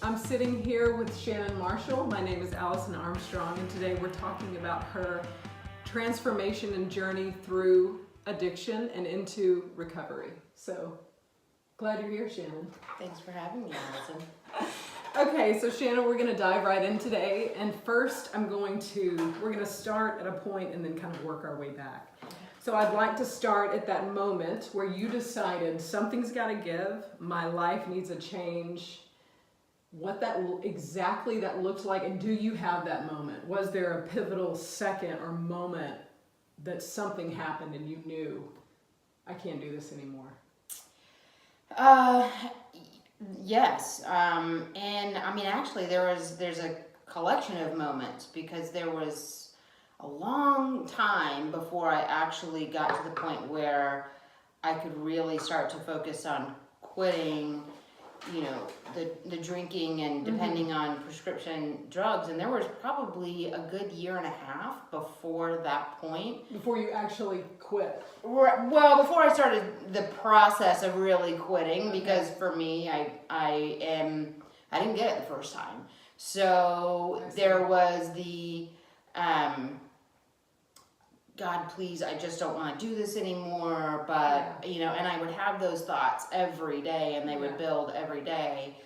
I'm sitting here with Shannon Marshall. My name is Allison Armstrong, and today we're talking about her transformation and journey through addiction and into recovery. So, glad you're here, Shannon. Thanks for having me, Allison. Okay, so Shannon, we're going to dive right in today, and first we're going to start at a point and then kind of work our way back. So I'd like to start at that moment where you decided something's got to give, my life needs a change. What that exactly that looked like, and do you have that moment? Was there a pivotal second or moment that something happened and you knew, I can't do this anymore? Yes. And I mean, actually there's a collection of moments, because there was a long time before I actually got to the point where I could really start to focus on quitting, the drinking and depending on prescription drugs. And there was probably a good year and a half before that point. Before you actually quit? Well, before I started the process of really quitting, because for me, I didn't get it the first time. So there was the, God, please, I just don't want to do this anymore. But, and I would have those thoughts every day, and they would build every day.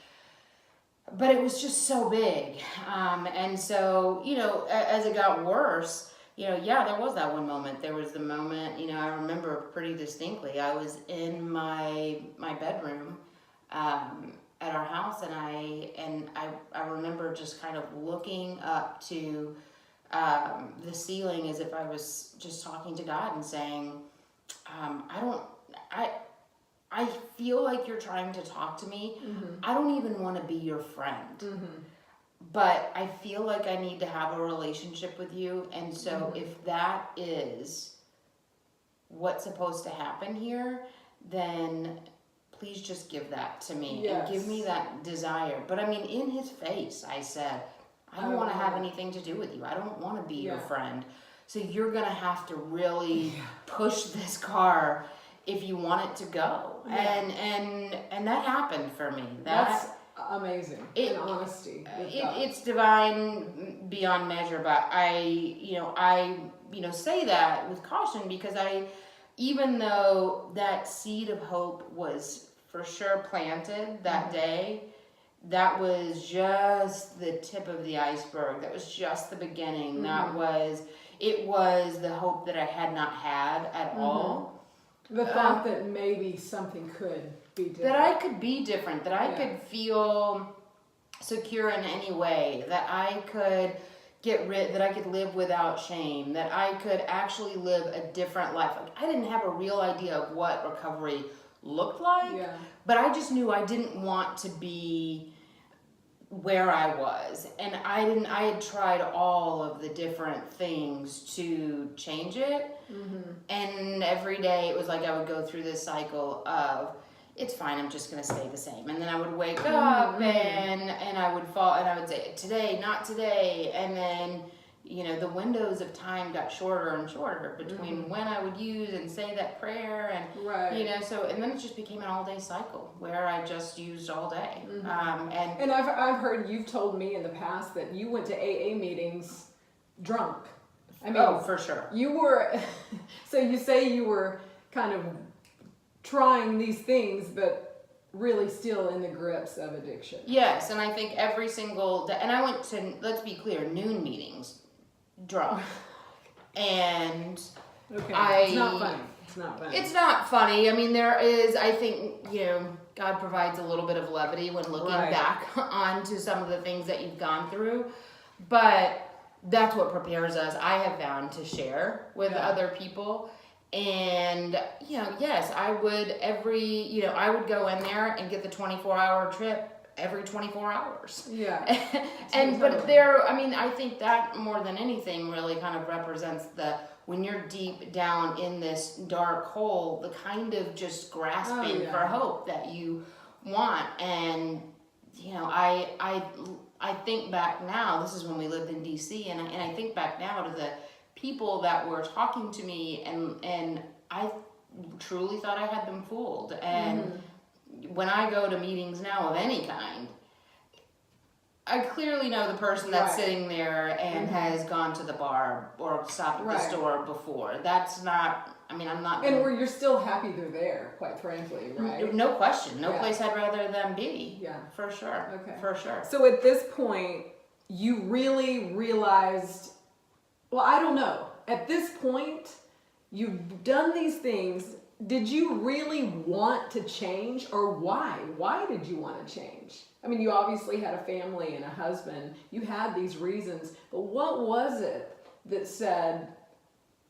But it was just so big. And so, as it got worse, there was that one moment. There was the moment, I remember pretty distinctly. I was in my bedroom at our house, and I remember just kind of looking up to the ceiling as if I was just talking to God and saying, I feel like you're trying to talk to me. Mm-hmm. I don't even want to be your friend. Mm-hmm. But I feel like I need to have a relationship with you. And so if that is what's supposed to happen here, then please just give that to me and give me that desire. But I mean, in his face, I said, I don't want to have anything to do with you. I don't want to be your friend. So you're going to have to really push this car if you want it to go. Yeah. And that happened for me. That's amazing. In honesty. It's divine beyond measure, but I say that with caution, because even though that seed of hope was for sure planted that day, that was just the tip of the iceberg. That was just the beginning. It was the hope that I had not had at all. The thought that maybe something could be different. That I could be different, that I could feel secure in any way, that I could that I could live without shame, that I could actually live a different life. Like, I didn't have a real idea of what recovery looked like, but I just knew I didn't want to be where I was. And I had tried all of the different things to change it. Mm-hmm. And every day it was like I would go through this cycle of, it's fine, I'm just going to stay the same. And then I would wake up and I would fall, and I would say, today, not today. And then, the windows of time got shorter and shorter between when I would use and say that prayer. And, so, and then it just became an all-day cycle where I just used all day. Mm-hmm. And I've heard you've told me in the past that you went to AA meetings drunk. I mean, for sure. You were, so you say you were kind of trying these things, but really still in the grips of addiction. Yes, and I think every single day, and I went to, let's be clear, noon meetings, drunk. And it's not funny. It's not funny. I mean, there is, I think, God provides a little bit of levity when looking back onto some of the things that you've gone through. But that's what prepares us, I have found, to share with other people. And, yes, I would I would go in there and get the 24-hour trip every 24 hours. Yeah. But I think that more than anything really kind of represents when you're deep down in this dark hole, the kind of just grasping for hope that you want. And, I think back now, this is when we lived in DC, and I think back now to the people that were talking to me, and I truly thought I had them fooled. And when I go to meetings now of any kind, I clearly know the person that's Right. sitting there and has gone to the bar or stopped at the Right. store before. That's not, I mean, I'm not. And where you're still happy they're there, quite frankly, right? No question. No Yeah. place I'd rather them be. Yeah. For sure. Okay. For sure. So at this point, you really realized, well, I don't know. At this point, you've done these things. Did you really want to change, or why? Why did you want to change? I mean, you obviously had a family and a husband. You had these reasons, but what was it that said,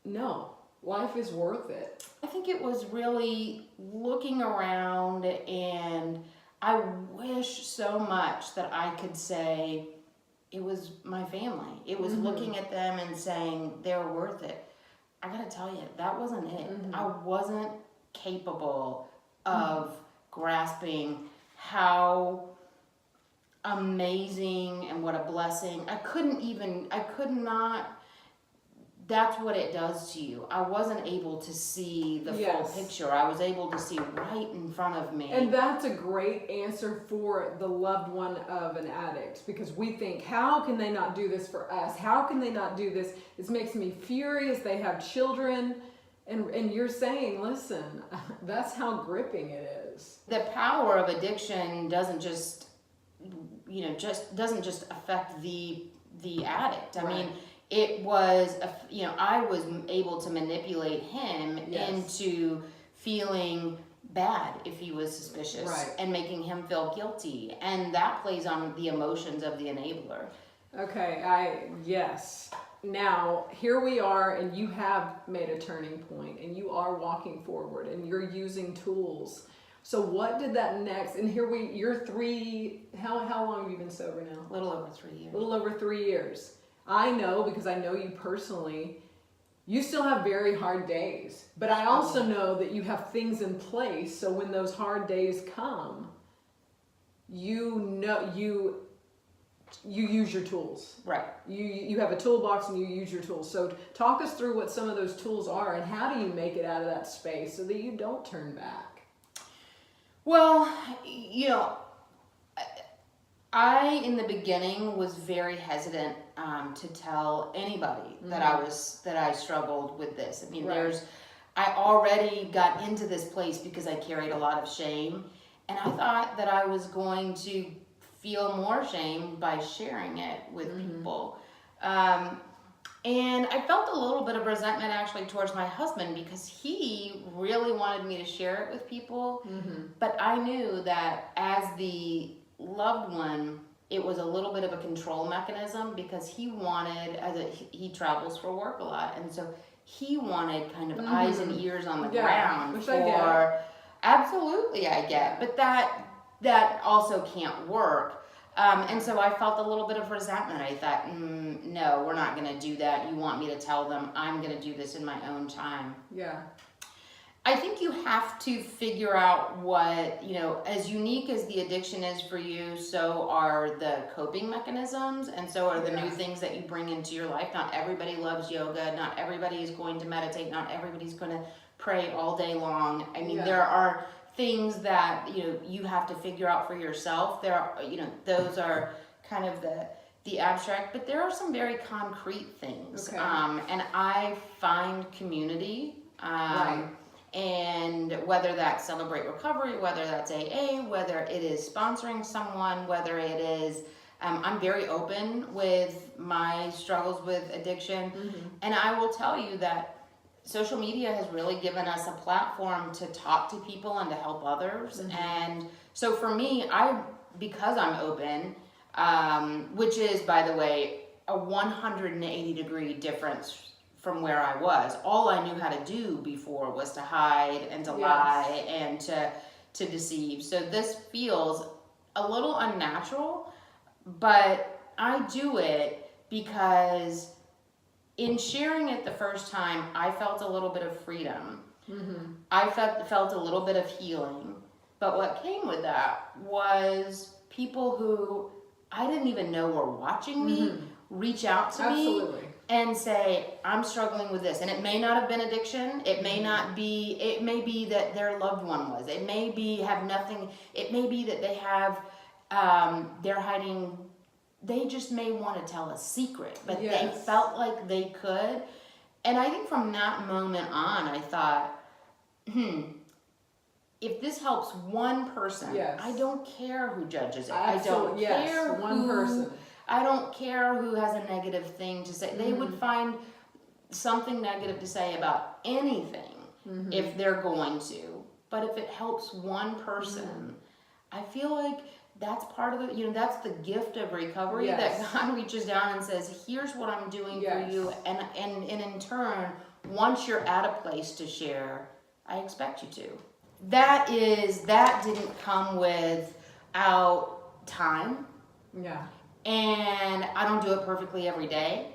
no, life is worth it? I think it was really looking around, and I wish so much that I could say it was my family. It was looking at them and saying they're worth it. I gotta tell you, that wasn't it. I wasn't capable of grasping how amazing and what a blessing. I could not, that's what it does to you. I wasn't able to see the full picture. I was able to see right in front of me. And that's a great answer for the loved one of an addict, because we think, how can they not do this for us? How can they not do this? This makes me furious. They have children. And you're saying, listen, that's how gripping it is. The power of addiction doesn't just affect the addict. I mean, it was, I was able to manipulate him into feeling bad if he was suspicious and making him feel guilty. And that plays on the emotions of the enabler. Okay, yes. Now, here we are, and you have made a turning point, and you are walking forward, and you're using tools. So what did that next, and you're how long have you been sober now? A little over 3 years. A little over 3 years. I know, because I know you personally, you still have very hard days, but I also know that you have things in place, so when those hard days come, you use your tools. Right. You have a toolbox and you use your tools. So talk us through what some of those tools are, and how do you make it out of that space so that you don't turn back? Well, I in the beginning was very hesitant to tell anybody that I struggled with this. I mean, I already got into this place because I carried a lot of shame, and I thought that I was going to feel more shame by sharing it with people. And I felt a little bit of resentment actually towards my husband, because he really wanted me to share it with people. But I knew that as the loved one, it was a little bit of a control mechanism, because he wanted, he travels for work a lot, and so he wanted kind of eyes and ears on the ground. Which I get. Absolutely, I get. But that also can't work. And so I felt a little bit of resentment. I thought, no, we're not going to do that. You want me to tell them. I'm going to do this in my own time. Yeah. I think you have to figure out what, as unique as the addiction is for you, so are the coping mechanisms, and so are the new things that you bring into your life. Not everybody loves yoga. Not everybody is going to meditate. Not everybody's going to pray all day long. I mean, there are things that you have to figure out for yourself. There are those are kind of the abstract, but there are some very concrete things. And I find community, and whether that's Celebrate Recovery, whether that's AA, whether it is sponsoring someone, whether it is I'm very open with my struggles with addiction, and I will tell you that social media has really given us a platform to talk to people and to help others. And so for me, because I'm open, which is, by the way, a 180-degree difference from where I was. All I knew how to do before was to hide and to lie and to deceive. So this feels a little unnatural, but I do it because in sharing it the first time, I felt a little bit of freedom. I felt a little bit of healing. But what came with that was people who I didn't even know were watching me reach out to me and say, I'm struggling with this. And it may not have been addiction. It may not be, it may be that their loved one was. It may be have nothing. It may be that they have, they're hiding they just may want to tell a secret, but Yes. they felt like they could. And I think from that moment on, I thought, if this helps one person, Yes. I don't care who judges it. Absolutely. I don't care one person. I don't care who has a negative thing to say. They would find something negative to say about anything if they're going to. But if it helps one person, I feel like that's part of it. That's the gift of recovery, Yes. that God reaches down and says, here's what I'm doing Yes. for you. And in turn, once you're at a place to share, I expect you to. That didn't come without time. Yeah. And I don't do it perfectly every day.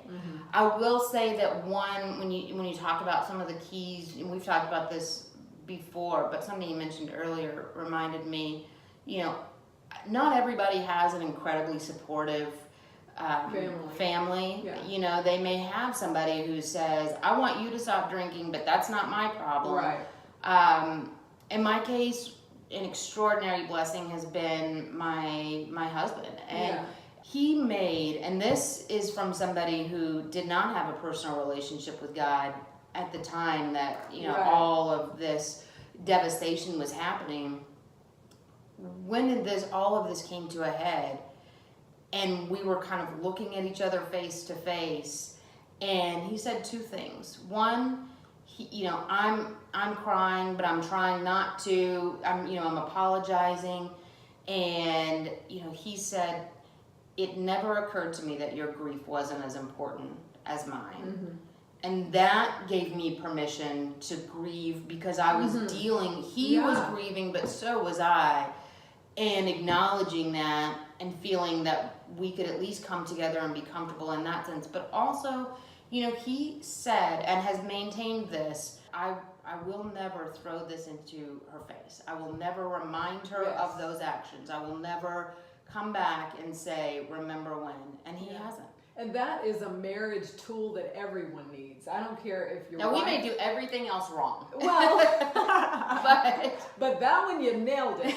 I will say that when you talk about some of the keys, and we've talked about this before, but something you mentioned earlier reminded me, not everybody has an incredibly supportive family. Yeah. They may have somebody who says, I want you to stop drinking, but that's not my problem. Right. In my case, an extraordinary blessing has been my husband. And he made, and this is from somebody who did not have a personal relationship with God at the time that, all of this devastation was happening. When all of this came to a head, and we were kind of looking at each other face to face, and he said two things. One, I'm crying, but I'm trying not to. I'm apologizing, and he said, it never occurred to me that your grief wasn't as important as mine. And that gave me permission to grieve, because I was dealing, he was grieving, but so was I. And acknowledging that and feeling that we could at least come together and be comfortable in that sense. But also, he said, and has maintained this, I will never throw this into her face. I will never remind her of those actions. I will never come back and say, remember when. And he hasn't. And that is a marriage tool that everyone needs. I don't care if you're. Now, we may do everything else wrong. Well, but that one you nailed it.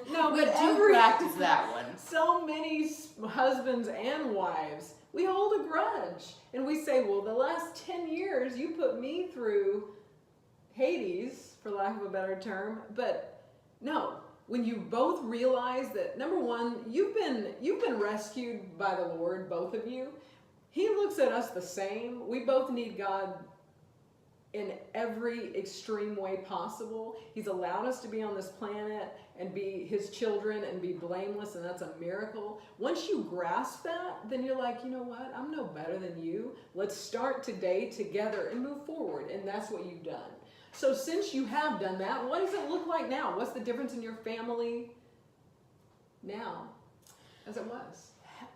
No, we but do practice that one. So many husbands and wives, we hold a grudge. And we say, well, the last 10 years you put me through Hades, for lack of a better term. But no. When you both realize that, number one, you've been rescued by the Lord, both of you. He looks at us the same. We both need God in every extreme way possible. He's allowed us to be on this planet and be his children and be blameless, and that's a miracle. Once you grasp that, then you're like, you know what? I'm no better than you. Let's start today together and move forward, and that's what you've done. So since you have done that, what does it look like now? What's the difference in your family now as it was?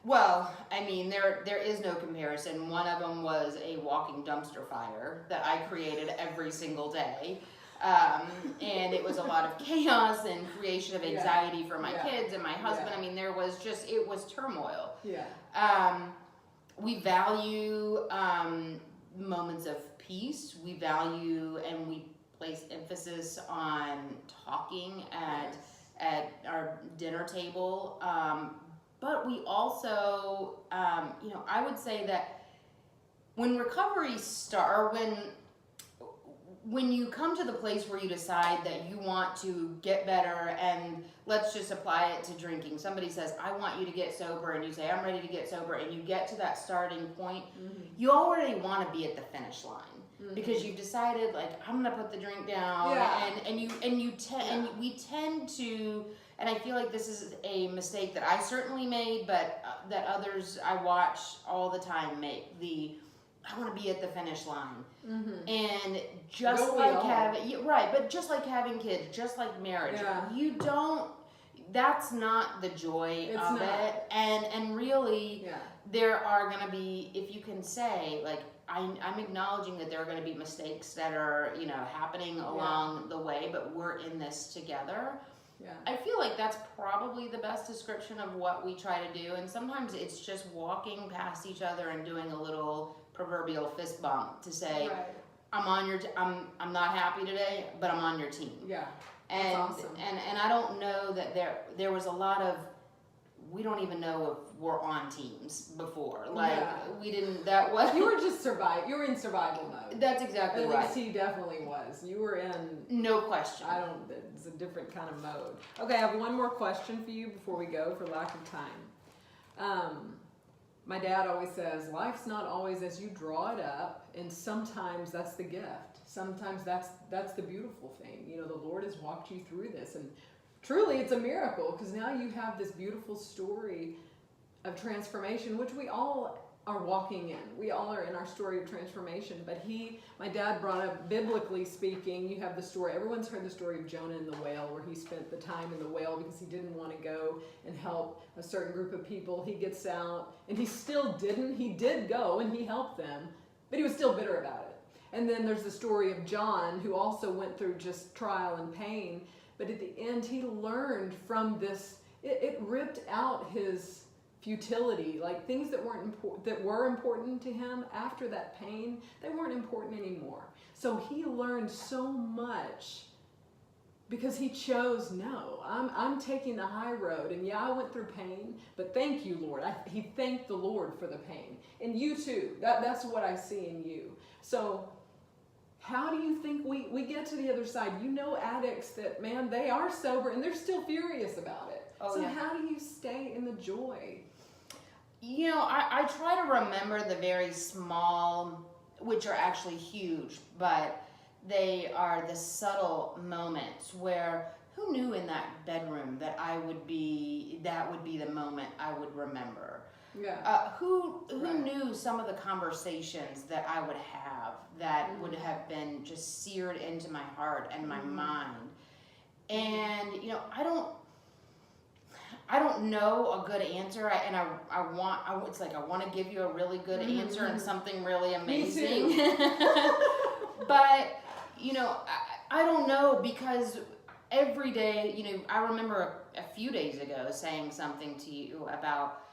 Well, I mean, there is no comparison. One of them was a walking dumpster fire that I created every single day. And it was a lot of chaos and creation of anxiety for my kids and my husband. I mean, it was turmoil. We value moments of peace. We value and we place emphasis on talking at our dinner table. But we also, I would say that when recovery when you come to the place where you decide that you want to get better, and let's just apply it to drinking. Somebody says, I want you to get sober, and you say, I'm ready to get sober, and you get to that starting point, you already want to be at the finish line. Because you've decided, like, I'm gonna put the drink down, and we tend to, and I feel like this is a mistake that I certainly made, but that others I watch all the time make. I want to be at the finish line, and just like having kids, just like marriage, you don't. That's not the joy of it, and really, there are gonna be, if you can say, like, I'm acknowledging that there are going to be mistakes that are, happening along the way, but we're in this together. I feel like that's probably the best description of what we try to do. And sometimes it's just walking past each other and doing a little proverbial fist bump to say, I'm on your, I'm not happy today, but I'm on your team. And, that's awesome. And I don't know that there was a lot of, we don't even know if were on teams before. Like Yeah. we didn't. That was You were just You were in survival mode. That's exactly At right. least he definitely was. You were in. No question. It's a different kind of mode. Okay, I have one more question for you before we go, for lack of time. My dad always says, life's not always as you draw it up, and sometimes that's the gift. Sometimes that's the beautiful thing. You know, the Lord has walked you through this, and truly it's a miracle, because now you have this beautiful story of transformation, which we all are walking in. We all are in our story of transformation. But my dad brought up, biblically speaking, you have the story, everyone's heard the story of Jonah and the whale, where he spent the time in the whale because he didn't want to go and help a certain group of people. He gets out, and he still didn't. He did go, and he helped them, but he was still bitter about it. And then there's the story of John, who also went through just trial and pain, but at the end, he learned from this. It ripped out his futility, like things that were important to him after that pain, they weren't important anymore. So he learned so much because he chose, no, I'm taking the high road, and yeah, I went through pain, but thank you, Lord. He thanked the Lord for the pain. And you too, that's what I see in you. So how do you think we get to the other side? You know, addicts that, man, they are sober and they're still furious about it. So how do you stay in the joy? You know, I try to remember the very small, which are actually huge, but they are the subtle moments where, who knew in that bedroom that that would be the moment I would remember? Yeah. Who knew some of the conversations that I would have that would have been just seared into my heart and my mind? And, you know, I don't know a good answer, and I want to give you a really good answer and something really amazing. Me too. But, you know, I don't know, because every day, you know, I remember a few days ago saying something to you about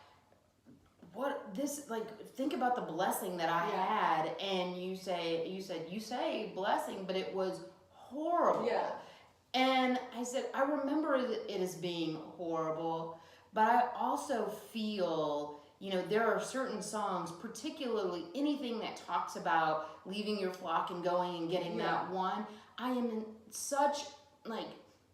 think about the blessing that I had, and you say blessing, but it was horrible. Yeah. And I said, I remember it as being horrible, but I also feel, you know, there are certain songs, particularly anything that talks about leaving your flock and going and getting that one. I am in such, like,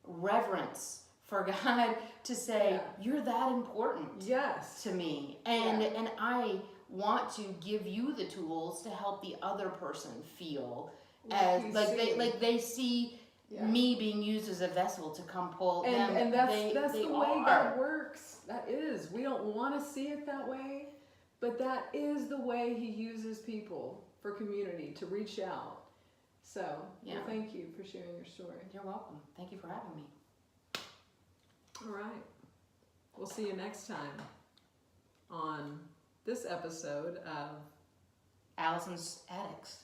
reverence for God to say, you're that important to me. And I want to give you the tools to help the other person feel as, they see me being used as a vessel to come pull them. And that's the way God works. That is. We don't want to see it that way, but that is the way He uses people for community to reach out. So, well, thank you for sharing your story. You're welcome. Thank you for having me. All right. We'll see you next time on this episode of Allison's Addicts.